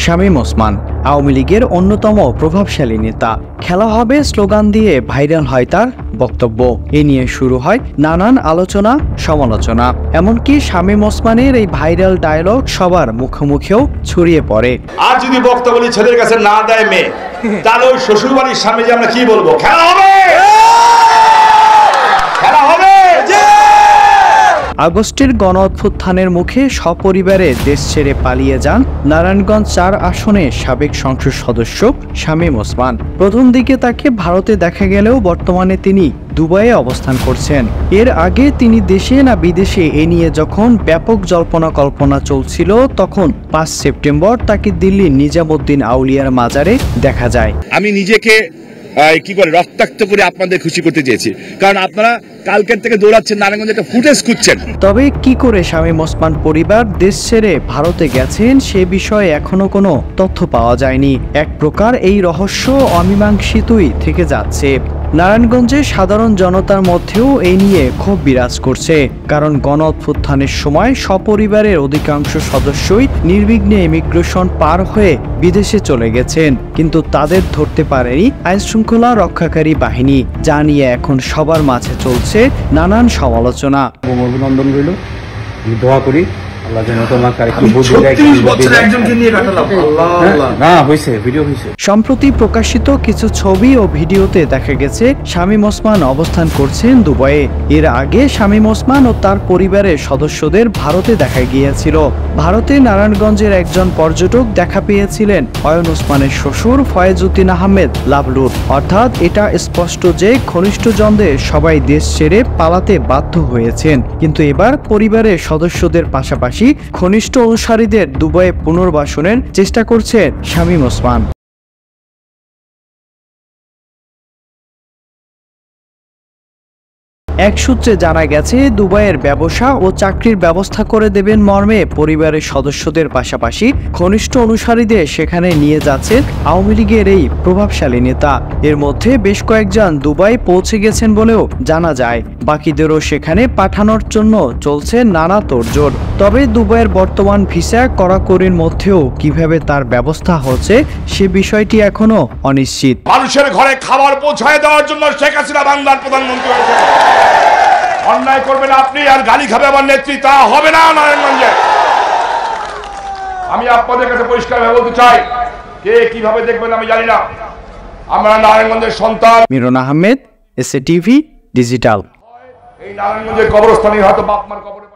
শামীম ওসমান আওয়ামী লীগের অন্যতম প্রভাবশালী নেতা। খেলা হবে স্লোগান দিয়ে ভাইরাল হয় তার বক্তব্য। এ নিয়ে শুরু হয় নানান আলোচনা সমালোচনা, এমনকি শামীম ওসমানের এই ভাইরাল ডায়লগ সবার মুখোমুখিও ছড়িয়ে পড়ে। আর যদি বক্তব্য ছেলের কাছে না দেয় মেয়ে, তাহলে ওই শ্বশুরবাড়ির সামনে যে আমরা কি বলবো, খেলা হবে, খেলা হবে। আগস্টের গণ অভ্যুত্থানের মুখে সপরিবারে দেশ ছেড়ে পালিয়ে যান নারায়ণগঞ্জ ৪ আসনের সাবেক সংসদ সদস্য শামীম ওসমান। প্রথম দিকে তাকে ভারতে দেখা গেলেও বর্তমানে তিনি দুবাইয়ে অবস্থান করছেন। এর আগে তিনি দেশে না বিদেশে এ নিয়ে যখন ব্যাপক জল্পনা কল্পনা চলছিল, তখন ৫ সেপ্টেম্বর তাকে দিল্লির নিজামুদ্দিন আউলিয়ার মাজারে দেখা যায়। আমি নিজেকে রক্তাক্ত করে আপনাদের খুশি করতে চেয়েছি, কারণ আপনারা কালকের থেকে দৌড়াচ্ছেন, নারায়ণগঞ্জে একটা ফুটেজ খুঁজছেন। তবে কি করে শামীম ওসমান পরিবার দেশ ছেড়ে ভারতে গেছেন সে বিষয়ে এখনো কোনো তথ্য পাওয়া যায়নি। এক প্রকার এই রহস্য অমীমাংসিতই থেকে যাচ্ছে। নারায়ণগঞ্জের সাধারণ জনতার মধ্যেও এই নিয়ে ক্ষোভ বিরাজ করছে, কারণ গণ অভ্যুত্থানের সময় সপরিবারের অধিকাংশ সদস্যই নির্বিঘ্নে ইমিগ্রেশন পার হয়ে বিদেশে চলে গেছেন, কিন্তু তাদের ধরতে পারেনি আইনশৃঙ্খলা রক্ষাকারী বাহিনী, যা নিয়ে এখন সবার মাঝে চলছে নানান সমালোচনা। অভিনন্দন রইল, দোয়া করি সম্প্রতি প্রকাশিত কিছু ছবি ও ভিডিওতে দেখা গেছে শামীম ওসমান অবস্থান করছেন দুবাইয়ে। এর আগে শামীম ওসমান ও তার পরিবারের সদস্যদের ভারতে দেখা গিয়েছিল। ভারতে নারায়ণগঞ্জের একজন পর্যটক দেখা পেয়েছিলেন অয়ন ওসমানের শ্বশুর ফয়েজউদ্দিন আহমেদ লাবলুর। অর্থাৎ এটা স্পষ্ট যে ঘনিষ্ঠজনদের সবাই দেশ ছেড়ে পালাতে বাধ্য হয়েছেন, কিন্তু এবার পরিবারের সদস্যদের পাশাপাশি ঘনিষ্ঠ অনুসারীদের দুবাইয়ে পুনর্বাসনের চেষ্টা করছে শামীম ওসমান। এক সূত্রে জানা গেছে, দুবাইয়ের ব্যবসা ও চাকরির ব্যবস্থা করে দেবেন মর্মে পরিবারের সদস্যদের পাশাপাশি ঘনিষ্ঠ অনুসারীদের সেখানে নিয়ে যাচ্ছেন আওয়ামী লীগের এই প্রভাবশালী নেতা। এর মধ্যে বেশ কয়েকজন দুবাই পৌঁছে গেছেন বলেও জানা যায়। বাকিদেরও সেখানে পাঠানোর জন্য চলছে নানা তোড়জোড়। তবে দুবাইয়ের বর্তমান ভিসা কড়াকড়ির মধ্যেও কিভাবে তার ব্যবস্থা হচ্ছে সে বিষয়টি এখনো অনিশ্চিত। মানুষের ঘরে খাবার পৌঁছায় দেওয়ার জন্য শেখ হাসিনা বাংলার প্রধানমন্ত্রী হয়েছে। অন্যায় করবেন আপনি আর গালি খাবে আমার নেত্রী, তা হবে না নারায়ণগঞ্জে। আমি আপনাদের কাছে পরিষ্কারভাবে বলতে চাই, কে কিভাবে দেখবেন আমি জানি না, আমরা নারায়ণগঞ্জের সন্তান। Miran Ahmed, SA TV digital. এই নারায়ণগঞ্জের কবরস্থানে হয়তো বাপ মার কবরে